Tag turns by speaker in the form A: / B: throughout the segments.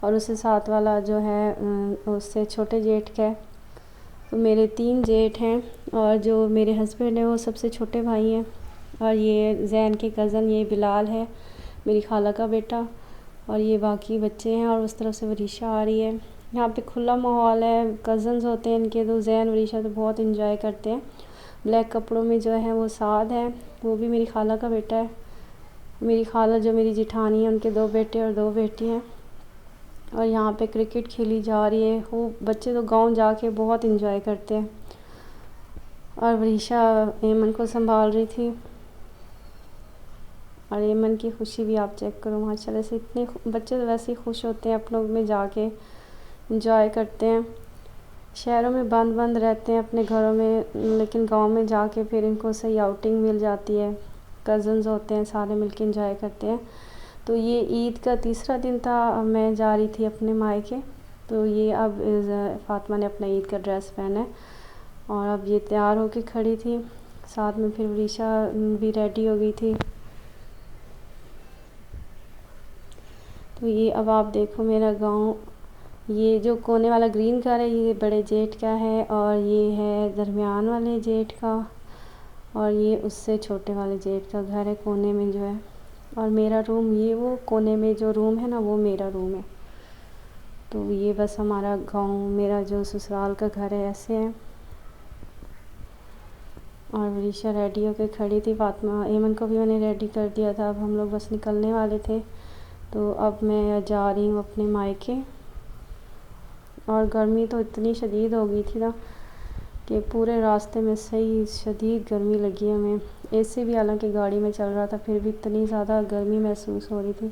A: اور اس سے ساتھ والا جو ہے اس سے چھوٹے جیٹھ کا ہے۔ تو میرے 3 جیٹھ ہیں، اور جو میرے ہسبینڈ ہیں وہ سب سے چھوٹے بھائی ہیں، اور یہ زین کے کزن یہ بلال ہے میری خالہ کا بیٹا، اور یہ باقی بچے ہیں، اور اس طرف سے وریشہ آ رہی ہے۔ یہاں پہ کھلا ماحول ہے، کزنز ہوتے ہیں ان کے، تو زین وریشہ تو بہت انجوائے کرتے ہیں۔ بلیک کپڑوں میں جو ہے وہ سعد ہے، وہ بھی میری خالہ کا بیٹا ہے۔ میری خالہ جو میری جٹھانی ہے ان کے 2 بیٹے اور 2 بیٹی ہیں، اور یہاں پہ کرکٹ کھیلی جا رہی ہے۔ وہ بچے تو گاؤں جا کے بہت انجوائے کرتے ہیں، اور وریشہ ایمن کو سنبھال رہی تھی، اور ایمن کی خوشی بھی آپ چیک کرو ماشاءاللہ سے، اتنے بچے تو ویسے ہی خوش ہوتے ہیں اپنوں میں جا کے انجوائے کرتے ہیں۔ شہروں میں بند بند رہتے ہیں اپنے گھروں میں، لیکن گاؤں میں جا کے پھر ان کو صحیح آؤٹنگ مل جاتی ہے، کزنز ہوتے ہیں سارے مل کے انجوائے کرتے ہیں۔ تو یہ عید کا تیسرا دن تھا، میں جا رہی تھی اپنے مائکے، تو یہ اب فاطمہ نے اپنا عید کا ڈریس پہنا ہے، اور اب یہ تیار ہو کے کھڑی تھی، ساتھ میں پھر وریشہ بھی ریڈی ہو گئی تھی۔ تو یہ اب آپ دیکھو میرا گاؤں، یہ جو کونے والا گرین گھر ہے یہ بڑے جیٹھ کا ہے، اور یہ ہے درمیان والے جیٹھ کا، اور یہ اس سے چھوٹے والے جیٹھ کا گھر ہے کونے میں جو ہے، اور میرا روم یہ وہ کونے میں جو روم ہے نا وہ میرا روم ہے۔ تو یہ بس ہمارا گاؤں، میرا جو سسرال کا گھر ہے ایسے ہے۔ اور وریشہ ریڈی ہو کے کھڑی تھی، فاطمہ ایمن کو بھی میں نے ریڈی کر دیا تھا، اب ہم لوگ بس نکلنے والے تھے۔ تو اب میں جا رہی ہوں اپنے مائکے، اور گرمی تو اتنی شدید ہو گئی تھی نا کہ پورے راستے میں صحیح شدید گرمی لگی ہمیں، اے سی بھی حالانکہ گاڑی میں چل رہا تھا پھر بھی اتنی زیادہ گرمی محسوس ہو رہی تھی۔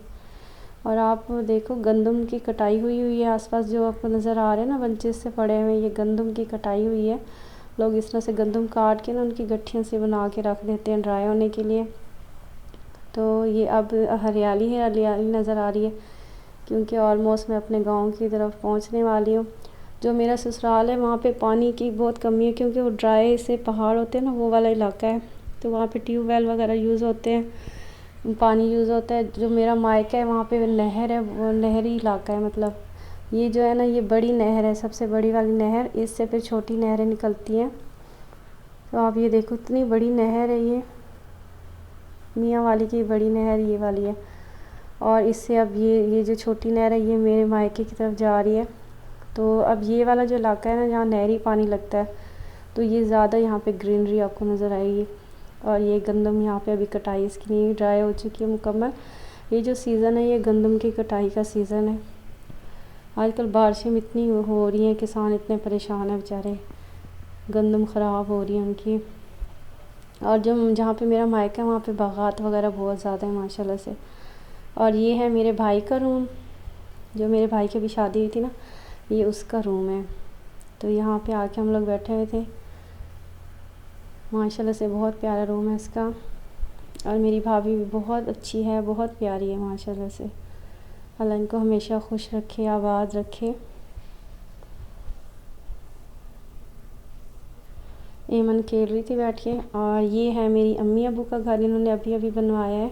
A: اور آپ دیکھو گندم کی کٹائی ہوئی ہے، آس پاس جو آپ کو نظر آ رہے ہیں نا بنچز سے پڑے ہوئے، یہ گندم کی کٹائی ہوئی ہے۔ لوگ اس طرح سے گندم کاٹ کے نا ان کی گٹھیاں سے بنا کے رکھ دیتے ہیں ڈرائی ہونے کے لیے۔ تو یہ اب ہریالی نظر آ رہی ہے، کیونکہ آلموسٹ میں اپنے گاؤں کی طرف پہنچنے والی ہوں۔ جو میرا سسرال ہے وہاں پہ پانی کی بہت کمی ہے، کیونکہ وہ ڈرائی سے پہاڑ ہوتے ہیں نا وہ والا علاقہ ہے، تو وہاں پہ ٹیوب ویل وغیرہ یوز ہوتے ہیں، پانی یوز ہوتا ہے۔ جو میرا مائکہ ہے وہاں پہ نہر ہے، وہ نہری علاقہ ہے، مطلب یہ جو ہے نا یہ بڑی نہر ہے، سب سے بڑی والی نہر، اس سے پھر چھوٹی نہریں نکلتی ہیں۔ تو آپ یہ دیکھو اتنی بڑی نہر ہے، یہ میاں والی کی بڑی نہر یہ والی ہے، اور اس سے اب یہ جو چھوٹی نہر ہے یہ میرے مائکے کی طرف جا رہی ہے۔ تو اب یہ والا جو علاقہ ہے نا جہاں نہری پانی لگتا ہے، تو یہ زیادہ یہاں پہ گرینری آپ کو نظر آئے گی، اور یہ گندم یہاں پہ ابھی کٹائی اس کی نہیں ڈرائی ہو چکی ہے مکمل۔ یہ جو سیزن ہے یہ گندم کی کٹائی کا سیزن ہے۔ آج کل بارشیں اتنی ہو رہی ہیں، کسان اتنے پریشان ہیں بیچارے، گندم خراب ہو رہی ہیں ان کی۔ اور جہاں پہ میرا مائکہ ہے وہاں پہ باغات وغیرہ بہت زیادہ ہیں ماشاءاللہ سے۔ اور یہ ہے میرے بھائی کا روم، جو میرے بھائی کی بھی شادی ہوئی تھی نا، یہ اس کا روم ہے۔ تو یہاں پہ آ کے ہم لوگ بیٹھے ہوئے تھے، ماشاءاللہ سے بہت پیارا روم ہے اس کا، اور میری بھابھی بھی بہت اچھی ہے، بہت پیاری ہے ماشاءاللہ سے، اللہ ان کو ہمیشہ خوش رکھے، آباد رکھے۔ ایمن کھیل رہی تھی بیٹھ کے، اور یہ ہے میری امی ابو کا گھر، انہوں نے ابھی بنوایا ہے۔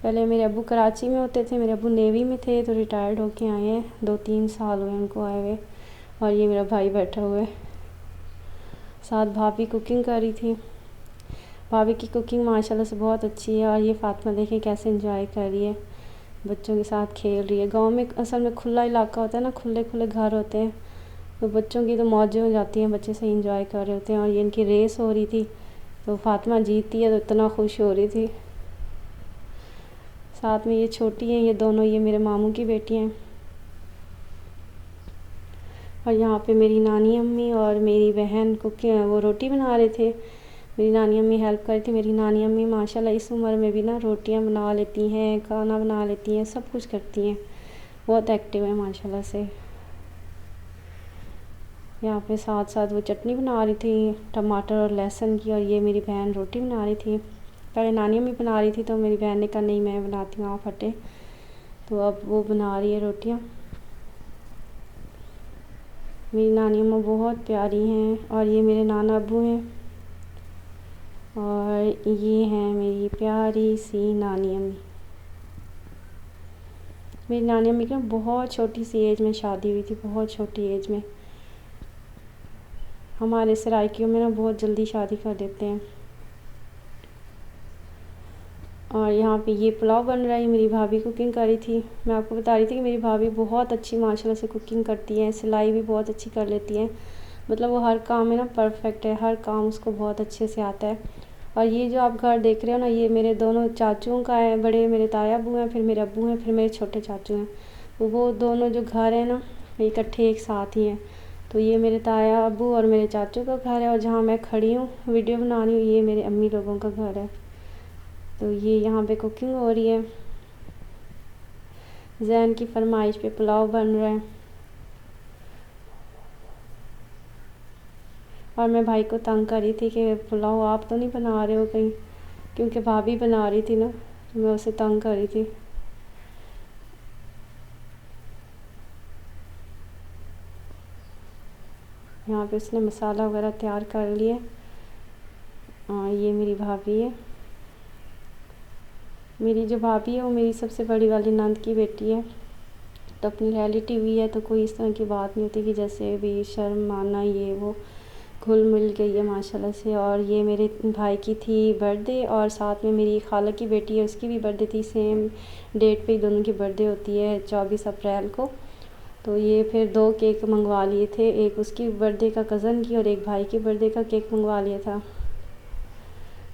A: پہلے میرے ابو کراچی میں ہوتے تھے، میرے ابو نیوی میں تھے، تو ریٹائرڈ ہو کے آئے ہیں، 2-3 سال ہوئے ان کو آئے ہوئے۔ اور یہ میرا بھائی بیٹھا ہوا ہے، ساتھ بھابھی کوکنگ کر رہی تھی، بھابھی کی کوکنگ ماشاءاللہ سے بہت اچھی ہے۔ اور یہ فاطمہ دیکھیں کیسے انجوائے کر رہی ہے، بچوں کے ساتھ کھیل رہی ہے۔ گاؤں میں اصل میں کھلا علاقہ ہوتا ہے نا، کھلے گھر ہوتے ہیں، تو بچوں کی تو موجیں ہو جاتی ہیں، بچے سے انجوائے کر رہے ہوتے ہیں۔ اور یہ ان کی ریس ہو رہی تھی، تو فاطمہ جیتتی ہے تو اتنا خوش ہو رہی تھی۔ ساتھ میں یہ چھوٹی ہیں، یہ دونوں یہ میرے ماموں کی بیٹی ہیں۔ اور یہاں پہ میری نانی امی اور میری بہن وہ روٹی بنا رہے تھے، میری نانی امی ہیلپ کر رہی تھی۔ میری نانی امی ماشاءاللہ اس عمر میں بھی نا روٹیاں بنا لیتی ہیں، کھانا بنا لیتی ہیں، سب کچھ کرتی ہیں، بہت ایکٹیو ہیں ماشاءاللہ سے۔ یہاں پہ ساتھ وہ چٹنی بنا رہی تھی ٹماٹر اور لہسن کی، اور یہ میری بہن روٹی بنا رہی تھی۔ پہلے نانی امی بنا رہی تھی تو میری بہن نے کہا نہیں میں بناتی ہوں، آپ ہٹے، تو اب وہ بنا رہی ہے روٹیاں۔ میری نانی اماں بہت پیاری ہیں، اور یہ میرے نانا ابو ہیں، اور یہ ہیں میری پیاری سی نانی امی۔ میری نانی امی کی بہت چھوٹی سی ایج میں شادی ہوئی تھی، بہت چھوٹی ایج میں۔ ہمارے سرائکیوں میں بہت جلدی شادی کر دیتے ہیں۔ اور یہاں پہ یہ پلاؤ بن رہا ہے، میری بھابھی کوکنگ کر رہی تھی۔ میں آپ کو بتا رہی تھی کہ میری بھابھی بہت اچھی ماشاءاللہ سے کوکنگ کرتی ہے، سلائی بھی بہت اچھی کر لیتی ہے، مطلب وہ ہر کام میں پرفیکٹ ہے، ہر کام اس کو بہت اچھے سے آتا ہے۔ اور یہ جو آپ گھر دیکھ رہے ہو یہ میرے دونوں چاچوؤں کا ہے، بڑے میرے تایا ابو ہیں، پھر میرے ابو ہیں، پھر میرے چھوٹے چاچو ہیں۔ وہ دونوں جو گھر ہیں یہ اکٹھے ایک ساتھ ہی ہیں۔ تو یہ میرے تایا ابو اور میرے چاچو کا گھر ہے، اور جہاں میں کھڑی ہوں ویڈیو بنا رہی ہوں یہ میرے امی لوگوں کا گھر ہے۔ تو یہ یہاں پہ کوکنگ ہو رہی ہے، زین کی فرمائش پہ پلاؤ بن رہا ہے۔ اور میں بھائی کو تنگ کر رہی تھی کہ پلاؤ آپ تو نہیں بنا رہے ہو کہیں، کیونکہ بھابھی بنا رہی تھی تو میں اسے تنگ کر رہی تھی۔ یہاں پہ اس نے مسالہ وغیرہ تیار کر لیے۔ یہ میری بھابھی ہے، میری جو بھابھی ہے وہ میری سب سے بڑی والی نند کی بیٹی ہے، تو اپنی ریلیٹیو ہوئی ہے تو کوئی اس طرح کی بات نہیں ہوتی کہ جیسے بھی شرم ماننا، یہ وہ گھل مل گئی ہے ماشاءاللہ سے۔ اور یہ میرے بھائی کی تھی برتھ ڈے، اور ساتھ میں میری خالہ کی بیٹی ہے اس کی بھی برتھ ڈے تھی، سیم ڈیٹ پہ ہی دونوں کی برتھ ڈے ہوتی ہے 24 اپریل کو۔ تو یہ پھر 2 کیک منگوا لیے تھے، ایک اس کی برتھ ڈے کا کزن کی اور ایک بھائی کی برتھ ڈے کا کیک منگوا لیا تھا۔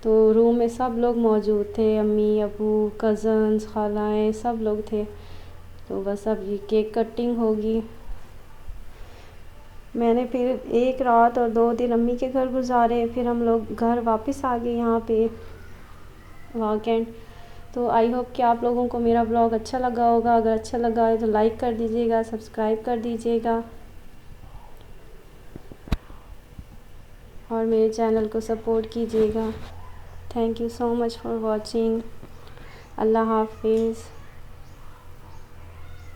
A: تو روم میں سب لوگ موجود تھے، امی ابو کزنز خالائیں سب لوگ تھے۔ تو بس اب یہ کیک کٹنگ ہوگی۔ میں نے پھر 1 رات اور 2 دن امی کے گھر گزارے، پھر ہم لوگ گھر واپس آ گئے یہاں پہ واقعی۔ تو آئی ہوپ کہ آپ لوگوں کو میرا بلاگ اچھا لگا ہوگا، اگر اچھا لگا ہے تو لائک کر دیجیے گا، سبسکرائب کر دیجیے گا، اور میرے چینل کو سپورٹ کیجیے گا۔ Thank you so much for watching. اللہ حافظ۔